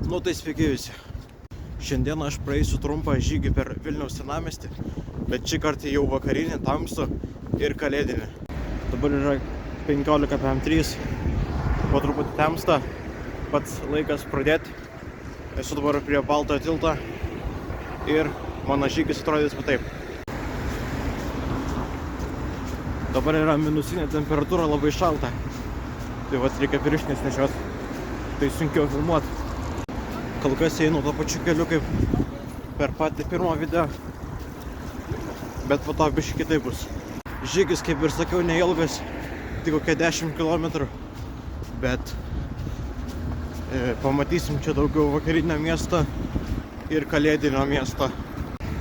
Nu tai sveiki visi. Šiandien aš praeisiu trumpą žygį per Vilniaus senamiestį, bet šį kartą jau vakarinį, tamsų ir kalėdinį. Dabar yra 15:03, po truputį temsta, pats laikas pradėti. Esu dabar prie Baltojo tilto ir mano žygis atrodys taip. Dabar yra minusinė temperatūra, labai šalta. Tai vat reikia pirštines nešiot, tai sunkiau filmuoti. Kol kas einu to pačiu keliu kaip per patį pirmą video, bet po to biškį kitaip bus. Žygis, kaip ir sakiau, neilgas, tik kokia 10 km, bet pamatysim čia daugiau vakarinio miesto ir kalėdinio miesto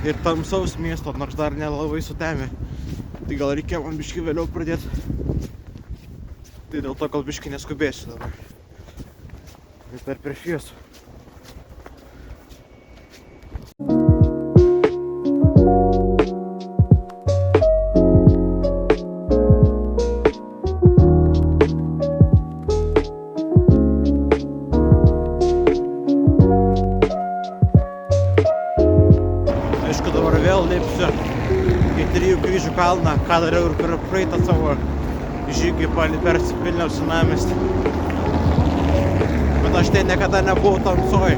ir tamsaus miesto, nors dar nelabai sutemė. Tai gal reikėjo man biškį vėliau pradėti, tai dėl to gal biškį neskubėsiu dabar. Vis dar prieš šviesų. Aišku, dabar vėl lipsiu į Trijų kryžių kalną, ką dariau ir per praeitą savo žygį per Vilniaus senamiestį. Bet aš ten niekada nebuvau tamsoj.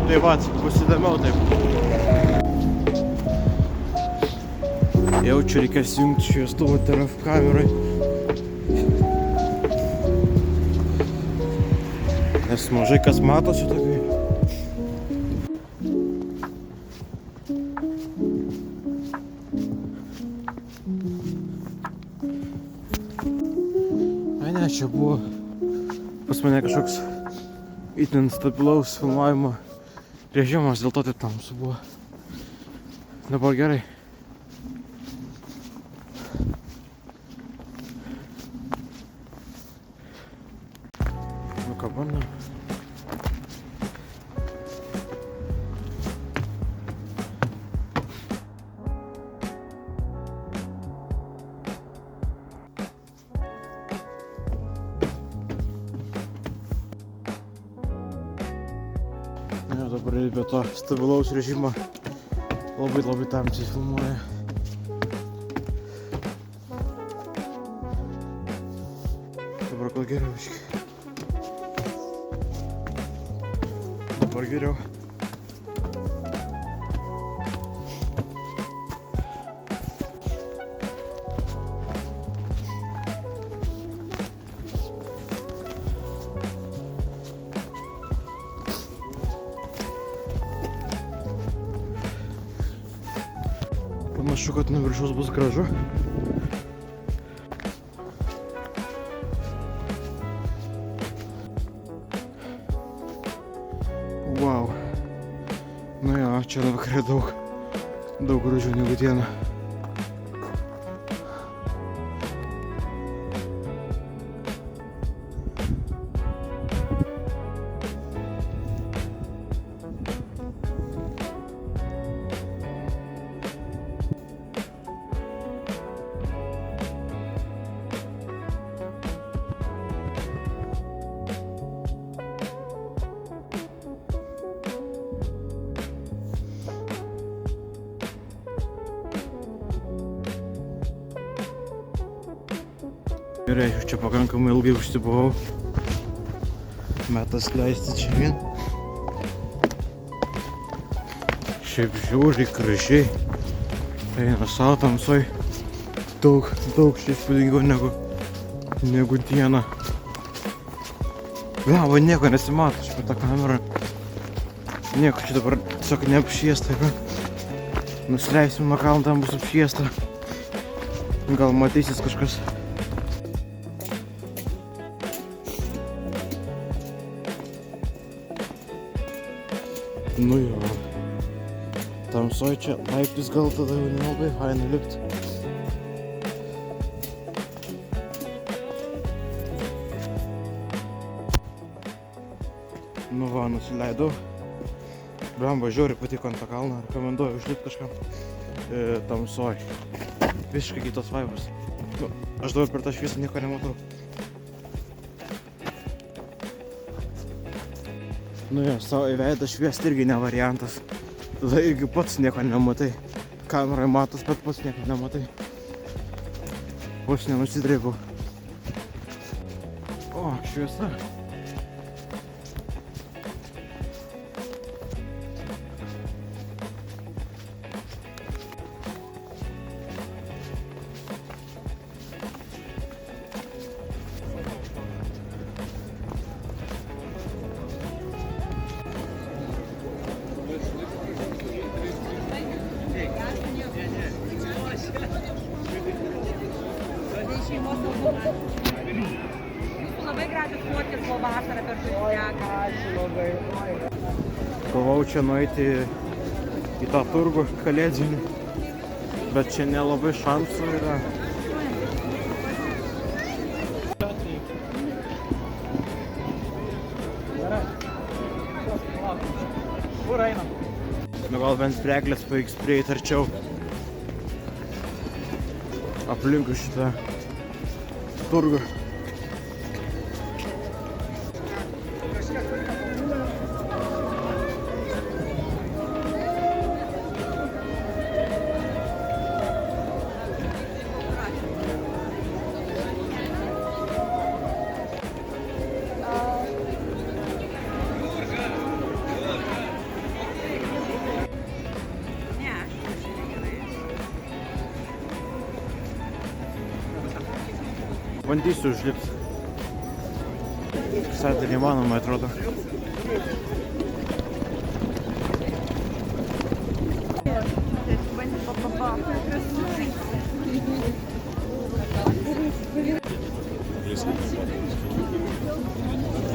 Tai vat, bus įdomiau taip. Jaučiu, reikia įjungti šviestuvą TRF kamerai. Nes mažai kas matosi tokiai. Ne, čia buvo pas mane kažkoks itin stabilaus filmavimo režimas, dėl to taip tamsu buvo. Dabar gerai. Nu ką, bandom. Dabar be to stabilaus režimo labai tamsiai filmuoja. Dabar gal geriau biškį. Dabar geriau. Panašu, kad nuo viršaus bus gražu. Wow. Nu jo, čia vakare daug gražių negu diena. Gerai, čia pakankamai ilgai užsibuvau. Metas leisti čia vien. Šiaip žiūri gražiai. Eina savo tamsoj. Daug čia įspūdingiau negu diena. Va, nieko nesimato čia per tą kamerą. Nieko čia dabar tiesiog neapšviesta. Nusileisim nuo kalno, tam bus apšviesta. Gal matysis kažkas. Nu jo, tamsoj čia laiptis gal tada jau nelabai fainai lipt. Nu va, nusileidau. Blemba, žiauriai patiko ant tą kalną, rekomenduoju užlipt kažkam tamsoj. Visiškai kitos vaibas. Nu, aš dabar per tą šviesą nieko nematau. Nu jo, savo į veidą šviesti irgi ne variantas. Tada irgi pats nieko nematai. Kamerai matos, bet pats nieko nematai. Vos nenusidreibau. O, šviesa. Labai gražios nuotis buvo vasarą per Žuliaką. Galvau čia nueiti į tą turgų kalėdinį, bet čia nelabai šansų yra. Kur einam? Nu gal bent prie eglės pavyks prieiti arčiau. Aplinkui šitą turgų. Bandysiu užlipti. Visai tai neįmanoma, atrodo.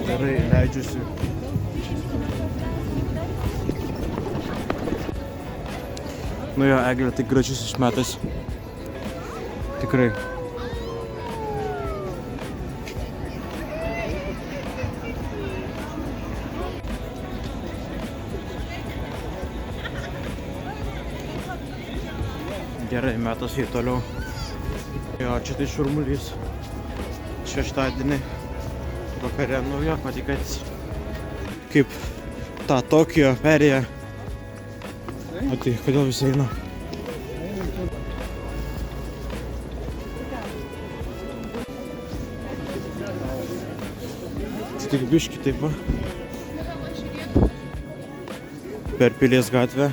Gerai, leidžiuosi. Nu jo, eglė tai gražius išmetas. Tikrai. Gerai, metas į toliau. Jo, čia tai šurmulys. Šeštadienį vakare, nu jo, patikėtis. Kaip tą Tokijo perėję. O tai, kodėl visi eina? Čia tik biškį taip va. Per Pilies gatvę.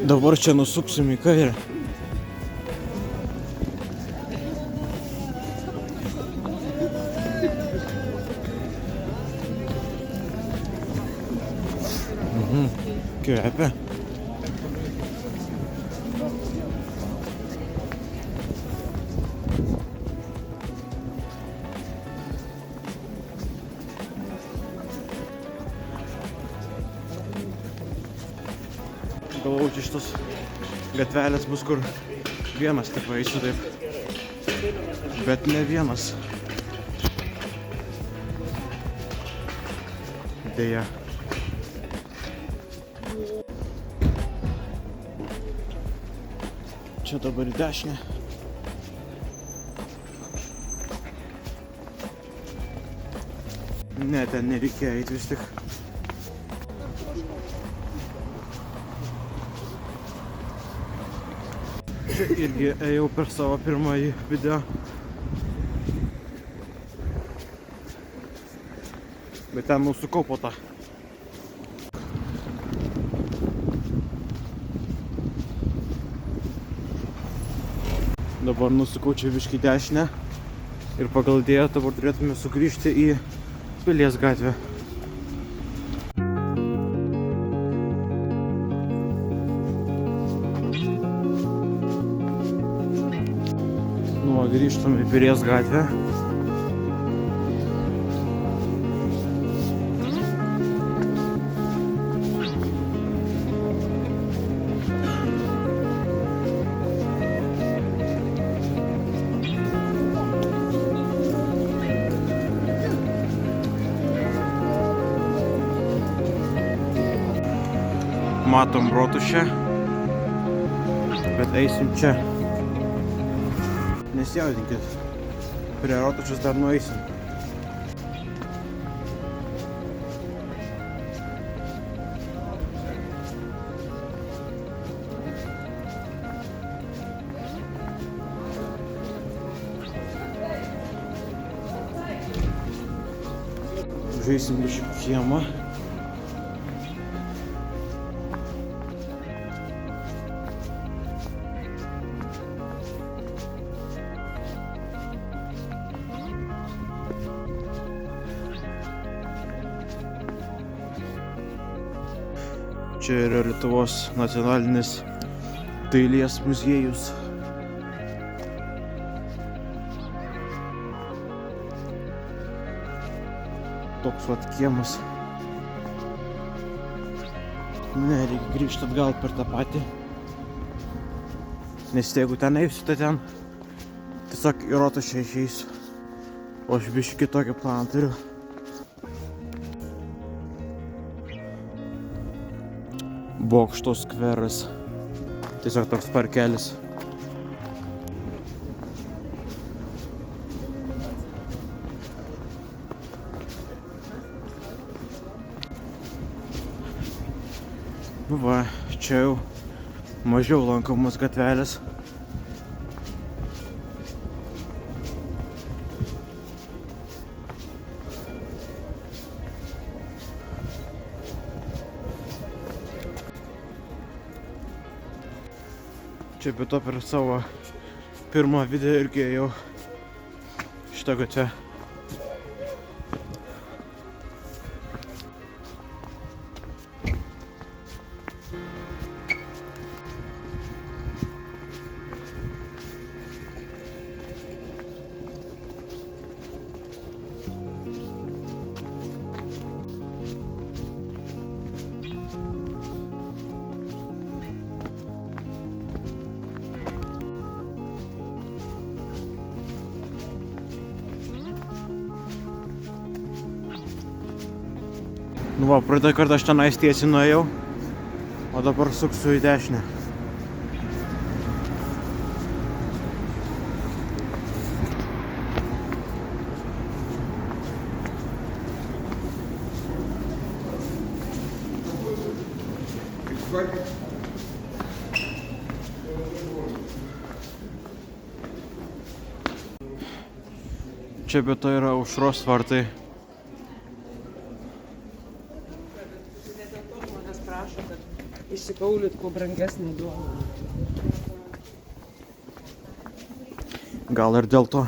Dabar čia nusuksim į kairę. Kvepia. Galvau, čia šitos gatvelės bus, kur vienas taip eisiu taip. Bet ne vienas. Deja. Čia dabar į dešinę. Ne, ten nereikėjo eiti vis tik. Čia irgi ėjau per savo pirmąjį video. Bet ten nusukau po tą. Dabar nusukau čia biškį dešinę ir pagal idėją dabar turėtume sugrįžti į Pilies gatvę. Nu, grįžtam į Pilies gatvę. Matom rotušę, bet eisim čia. Nesijaudinkit, prie rotušės dar nueisim. Žaisim biškį kiemą. Čia yra Lietuvos nacionalinis dailės muziejus. Toks vat kiemas. Ne, reikia grįžti atgal per tą patį. Nes jeigu ten eisiu, tai ten tiesiog į rotušę išeisiu. O aš biškį kitokį planą turiu. Bokšto skveras. Tiesiog toks parkelis. Nu va, čia jau mažiau lankomos gatvelės. Čia be to per savo pirmą video irgi ėjau šitą gatvę. Nu va, praeitą kartą aš tenais tiesiai nuėjau, o dabar suksiu į dešinę. Čia be to yra Aušros vartai. Prašo, kad išsikaulyt kuo brangesnį duoną. Gal ir dėl to.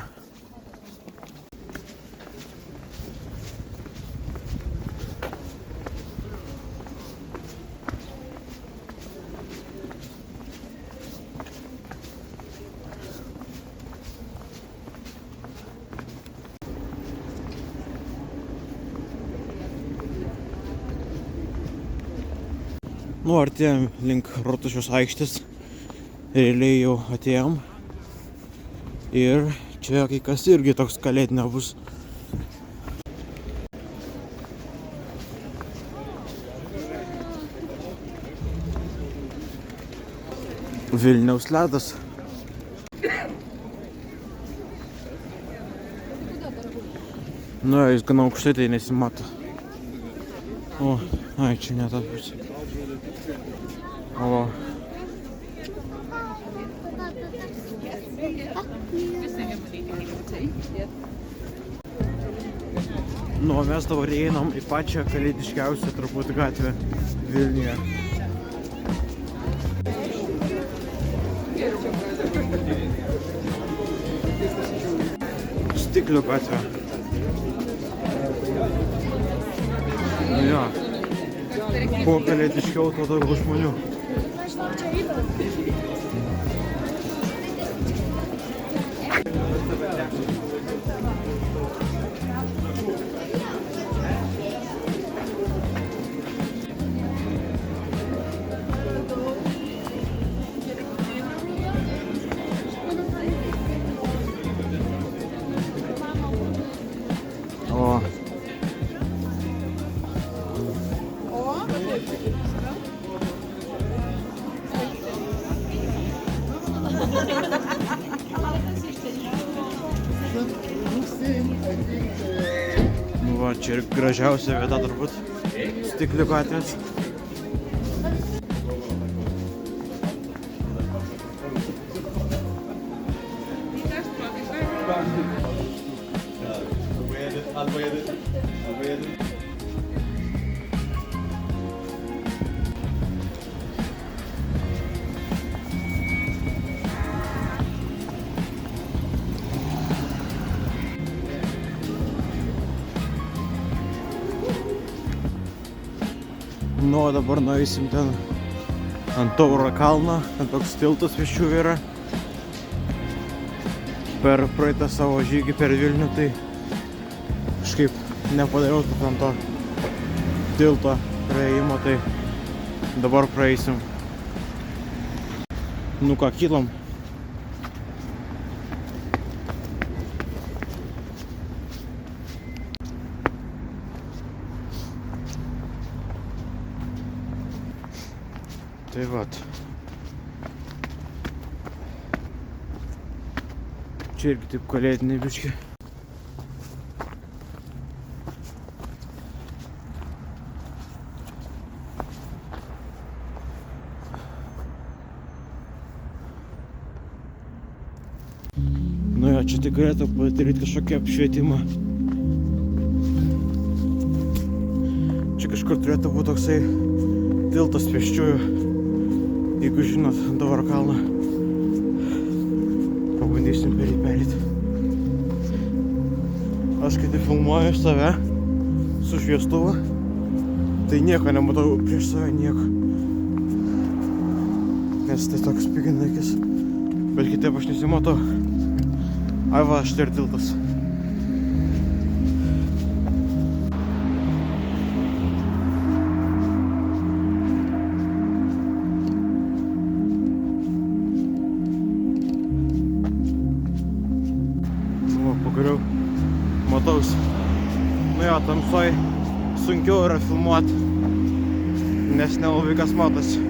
Nu, artėjom link Rotušės aikštės, realiai jau atėjom ir čia kai kas irgi toks kalėdinio bus. Vilniaus ledas. Nu, jis gana aukštai, tai nesimato. O, ai, čia ne ta pusė. O. Nu, o mes dabar einam į pačią kalėdiškiausią turbūt gatvę Vilniuje. Stiklių gatvę. Nu jo. Kuo kalėdiškiau, tuo daugiau žmonių. Nu va, čia ir gražiausia vieta turbūt Stiklių gatvės. Nu, o dabar nueisim ten ant Tauro kalno, ten toks tiltas vieščių yra. Per praeitą savo žygį per Vilnių, tai kažkaip nepadariau ten to tilto praėjimo, tai dabar praeisim. Nu ką, kylam. Tai vat. Čia irgi taip kalėdiniai biški. Nu jo, čia tik galėtų padaryti kažkokį apšvietimą. Čia kažkur turėtų būti toksai tiltas pėsčiųjų. Jeigu žinot Tauro kalną, pabandysim per jį perėti. Aš kai tai filmuoju save su šviestuvu, tai nieko nematau prieš save, nieko. Nes tai toks pigina akis. Bet kitaip aš nesimatau. Ai va, štai ir tiltas. Pagaliau matausi. Nu jo, tamsoj sunkiau yra filmuoti, nes nelabai kas matosi.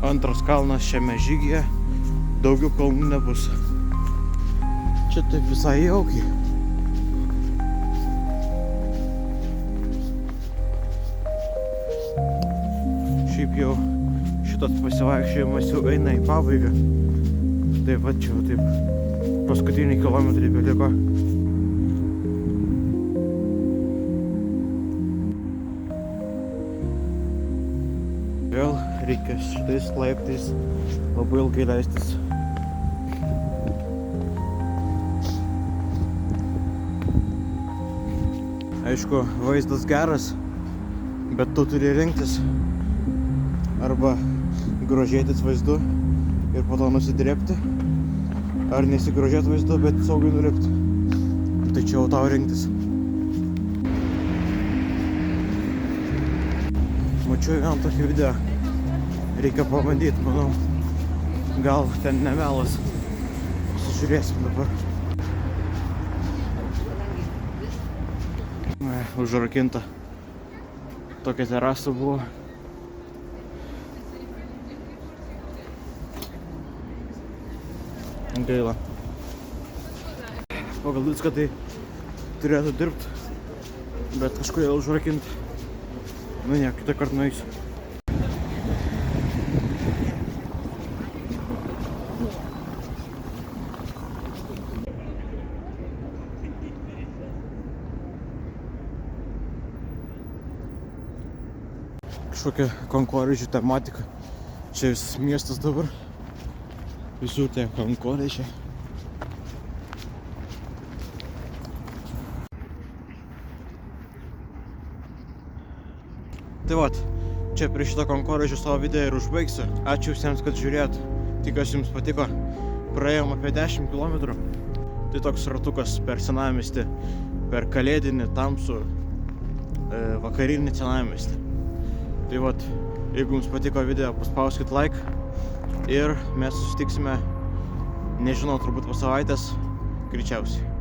Antras kalnas šiame žygyje, daugiau kalnų nebus. Čia taip visai jaukiai. Šiaip jau šitas pasivaikščiojimas jau eina į pabaigą. Tai va čia taip paskutiniai kilometrai beliko. Vėl reikia šitais laiptais labai ilgai leistis. Aišku, vaizdas geras, bet tu turi rinktis arba grožėtis vaizdu ir po to nusidrėbti, ar nesigrožėti vaizdu, bet saugiai nulipti. Tai čia jau tau rinktis. Mačiau vieną tokį video. Reikia pabandyti, manau. Gal ten nemelas. Sužiūrėsim dabar. Užrakinta. Tokia terasa buvo. Gaila. Pagal viską tai turėtų dirbti, bet kažkodėl užrakinta. Nu ne, kitą kartą nueisiu. Kažkokia kankorėžių tematika. Čia visas miestas dabar. Visur tie kankorėžiai. Tai vat, čia prie šito kankorėžio savo video ir užbaigsiu. Ačiū visiems, kad žiūrėjot. Tikiuosi jums patiko. Praėjom apie 10 km. Tai toks ratukas per senamiestį, per kalėdinį, tamsų, vakarinį senamiestį. Tai vat, jeigu jums patiko video, paspauskit like ir mes susitiksime, nežinau, turbūt po savaitės, greičiausiai.